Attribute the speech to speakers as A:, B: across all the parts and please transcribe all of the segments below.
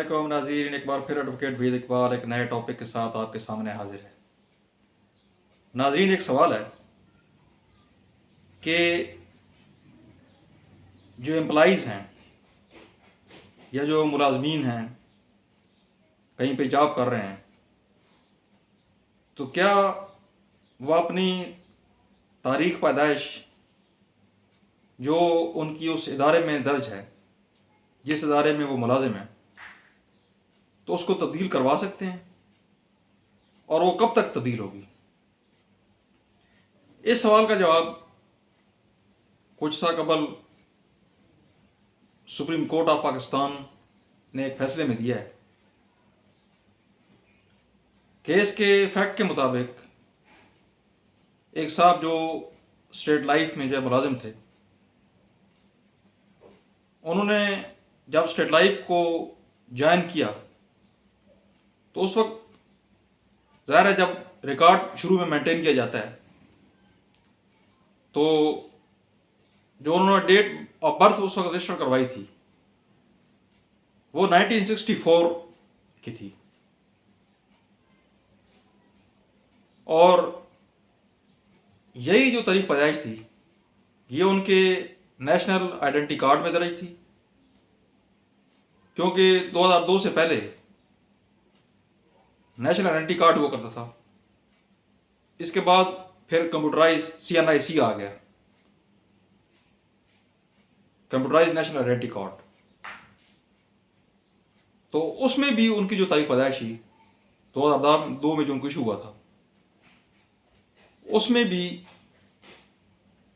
A: वालेकुम नाज़रीन, एक बार फिर एडवोकेट वहीद इकबाल एक नए टॉपिक के साथ आपके सामने हाजिर है। नाज़रीन, एक सवाल है कि जो एम्प्लॉइज़ हैं या जो मुलाजमीन हैं, कहीं पे जॉब कर रहे हैं, तो क्या वो अपनी तारीख़ पैदाइश जो उनकी उस इदारे में दर्ज है, जिस इदारे में वो मुलाजिम हैं, तो उसको तब्दील करवा सकते हैं? और वो कब तक तब्दील होगी? इस सवाल का जवाब कुछ सा कबल सुप्रीम कोर्ट ऑफ पाकिस्तान ने एक फ़ैसले में दिया है। केस के फैक्ट के मुताबिक एक साहब जो स्टेट लाइफ में जो मुलाजिम थे, उन्होंने जब स्टेट लाइफ को ज्वाइन किया तो उस वक्त ज़ाहिर है जब रिकॉर्ड शुरू में मेंटेन किया जाता है तो जो उन्होंने डेट ऑफ बर्थ उस वक्त रजिस्टर करवाई थी वो 1964 की थी। और यही जो तारीख पैदाइश थी ये उनके नेशनल आइडेंटिटी कार्ड में दर्ज थी, क्योंकि 2002 से पहले नेशनल आइडेंटिटी कार्ड हुआ करता था। इसके बाद फिर कंप्यूटराइज CNIC आ गया, कंप्यूटराइज नेशनल आइडेंटिटी कार्ड। तो उसमें भी उनकी जो तारीख पैदाइश थी 2002 में जो उनको इशू हुआ था उसमें भी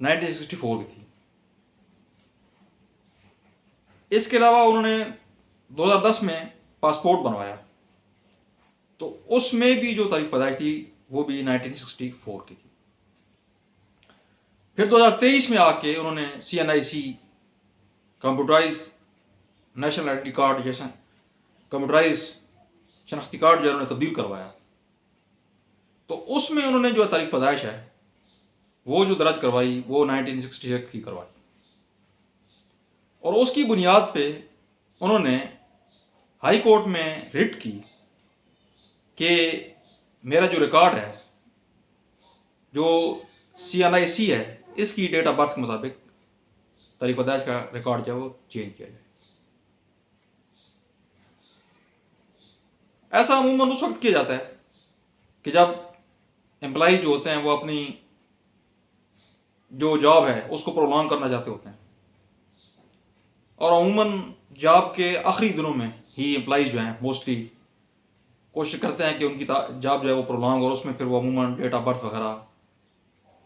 A: 1964 की थी। इसके अलावा उन्होंने 2010 में पासपोर्ट बनवाया तो उसमें भी जो तारीख पैदाइश थी वो भी 1964 की थी। फिर 2023 में आके उन्होंने CNIC computerise national identity card जैसा कंप्यूटराइज शनाख्ती कार्ड जो उन्होंने तब्दील करवाया, तो उसमें उन्होंने जो तारीख पैदाइश है वो जो दर्ज करवाई वो 1966 की करवाई। और उसकी बुनियाद पे उन्होंने हाई कोर्ट में रिट की कि मेरा जो रिकॉर्ड है, जो CNIC है, इसकी डेट ऑफ बर्थ के मुताबिक तारीख पैदाइश का रिकॉर्ड जो है वो चेंज किया जाए। ऐसा अमूमन उस वक्त किया जाता है कि जब एम्प्लॉई जो होते हैं वो अपनी जो जॉब है उसको प्रोलॉन्ग करना चाहते होते हैं, और अमूमन जॉब के आखिरी दिनों में ही एम्प्लॉई जो हैं मोस्टली कोशिश करते हैं कि उनकी जॉब जो है वो प्रोलॉन्ग, और उसमें फिर वो अमूमन डेट ऑफ बर्थ वगैरह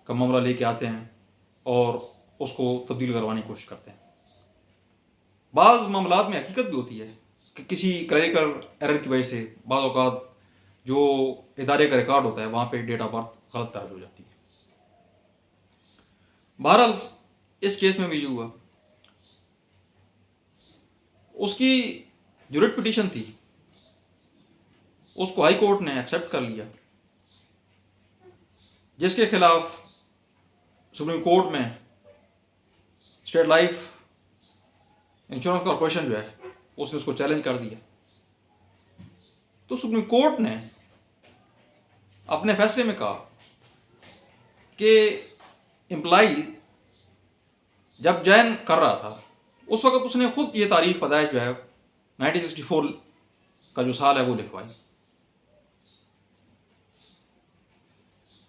A: का मामला लेके आते हैं और उसको तब्दील करवाने की कोशिश करते हैं। बाज़ मामलात में हकीकत भी होती है कि किसी क्लरिकल एरर की वजह से बाज़ औक़ात जो इदारे का रिकॉर्ड होता है वहाँ पे डेट ऑफ बर्थ गलत दर्ज हो जाती है। बहरहाल इस केस में भी ये हुआ, उसकी जो रिट पिटीशन थी उसको हाई कोर्ट ने एक्सेप्ट कर लिया, जिसके खिलाफ सुप्रीम कोर्ट में स्टेट लाइफ इंश्योरेंस कॉर्पोरेशन जो है उसने उसको चैलेंज कर दिया। तो सुप्रीम कोर्ट ने अपने फैसले में कहा कि एम्प्लॉई जब ज्वाइन कर रहा था उस वक्त उसने खुद ये तारीख पैदाइश जो है 1964 का जो साल है वो लिखवाई।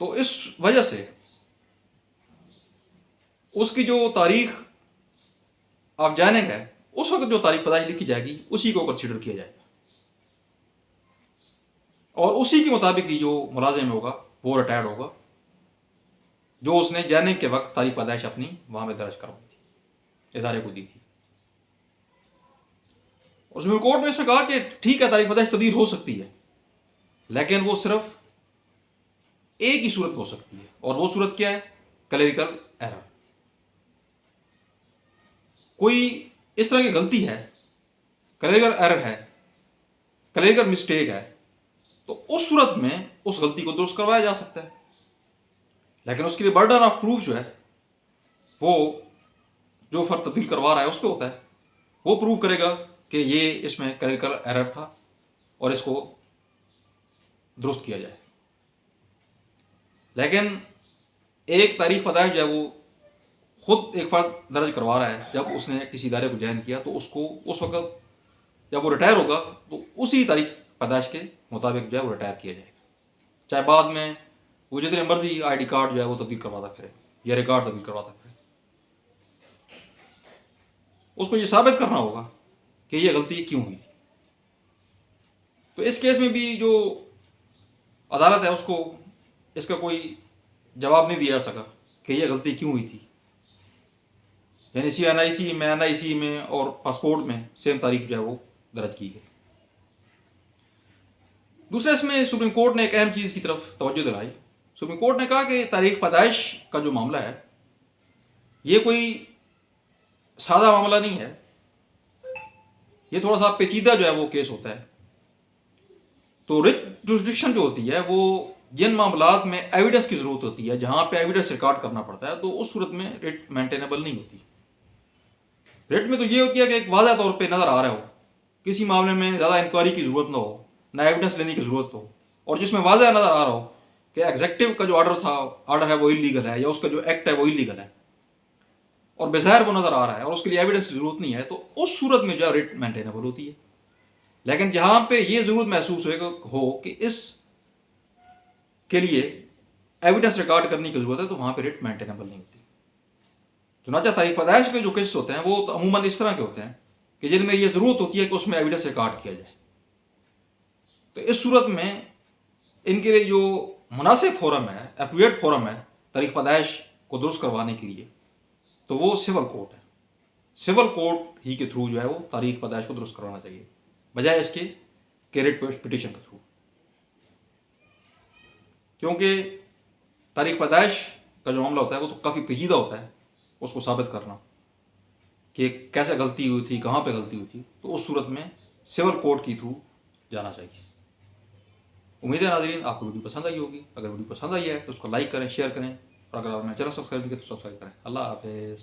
A: तो इस वजह से उसकी जो तारीख ऑफ ज्वाइनिंग है उस वक्त जो तारीख पैदाइश लिखी जाएगी उसी को कंसीडर किया जाएगा, और उसी के मुताबिक ही जो मुलाजिम होगा वो रिटायर्ड होगा जो उसने ज्वाइनिंग के वक्त तारीख पैदाइश अपनी वहाँ में दर्ज करवाई थी, इदारे को दी थी। और सुप्रीम कोर्ट ने इसमें कहा कि ठीक है, तारीख पैदाइश तब्दील हो सकती है, लेकिन वो सिर्फ एक ही सूरत हो सकती है, और वो सूरत क्या है? Clerical error. कोई इस तरह की गलती है, क्लरिकल एरर है, क्लरिकल मिस्टेक है, तो उस सूरत में उस गलती को दुरुस्त करवाया जा सकता है, लेकिन उसके लिए बर्डन ऑफ प्रूफ जो है वो जो फर्द तब्दील करवा रहा है उस पर होता है। वो प्रूव करेगा कि ये इसमें क्लरिकल एरर था और इसको दुरुस्त किया जाए। लेकिन एक तारीख पैदाइश जो है वो खुद एक फ़र्द दर्ज करवा रहा है, जब उसने किसी इदारे को ज्वाइन किया तो उसको उस वक्त जब वो रिटायर होगा तो उसी तारीख पैदाइश के मुताबिक जो है वो रिटायर किया जाएगा, चाहे बाद में वो जितने मर्जी ID कार्ड जो है वो तब्दील करवाता फिरे या रिकॉर्ड तब्दील करवाता फिरे। उसको ये साबित करना होगा कि ये गलती क्यों हुई थी। तो इस केस में भी जो अदालत है उसको इसका कोई जवाब नहीं दिया जा सका कि ये गलती क्यों हुई थी। यानी CNIC में, NIC में और पासपोर्ट में सेम तारीख जो है वो दर्ज की गई। दूसरा, इसमें सुप्रीम कोर्ट ने एक अहम चीज़ की तरफ तवज्जो दिलाई। सुप्रीम कोर्ट ने कहा कि तारीख पैदाइश का जो मामला है ये कोई सादा मामला नहीं है, ये थोड़ा सा पेचीदा जो है वो केस होता है। तो रिट जुरिस्डिक्शन जो होती है वो जिन मामलात में एविडेंस की ज़रूरत होती है, जहाँ पे एविडेंस रिकॉर्ड करना पड़ता है, तो उस सूरत में रिट मेंटेनेबल नहीं होती। रिट में तो ये होती है कि एक वाज़ह तौर पे नज़र आ रहा हो, किसी मामले में ज़्यादा इंक्वायरी की ज़रूरत ना हो, ना एविडेंस लेने की ज़रूरत हो, और जिसमें वाज़ह नज़र आ रहा हो कि एग्जेक्टिव का जो ऑर्डर है वो इलीगल है या उसका जो एक्ट है वो इलीगल है और बेज़ाहिर वो नज़र आ रहा है और उसके लिए एविडेंस की ज़रूरत नहीं है, तो उस सूरत में जो है रिट मेंटेनेबल होती है। लेकिन जहाँ पे ये ज़रूरत महसूस हो कि इस के लिए एविडेंस रिकॉर्ड करने की ज़रूरत है, तो वहाँ पे रिट मेंटेनेबल नहीं होती। चुनांचे तारीख पैदाइश के जो केस होते हैं वो तो अमूमन इस तरह के होते हैं कि जिनमें ये ज़रूरत होती है कि उसमें एविडेंस रिकॉर्ड किया जाए। तो इस सूरत में इनके लिए जो मुनासिब फोरम है, एप्रोप्रिएट फोरम है तारीख पैदाइश को दुरुस्त करवाने के लिए, तो वो सिविल कोर्ट है। सिविल कोर्ट ही के थ्रू जो है वो तारीख पैदाइश को दुरुस्त करवाना चाहिए, बजाय इसके कि रिट पिटीशन के थ्रू। क्योंकि तारीख पैदाइश का जो मामला होता है वो तो काफ़ी पेचीदा होता है, उसको साबित करना कि कैसे गलती हुई थी, कहाँ पे गलती हुई थी, तो उस सूरत में सिविल कोर्ट के थ्रू जाना चाहिए। उम्मीद है नाज़रीन आपको वीडियो पसंद आई होगी। अगर वीडियो पसंद आई है तो उसको लाइक करें, शेयर करें, और अगर आपने चैनल सब्सक्राइब नहीं किया तो सब्सक्राइब करें। अल्लाह हाफिज़।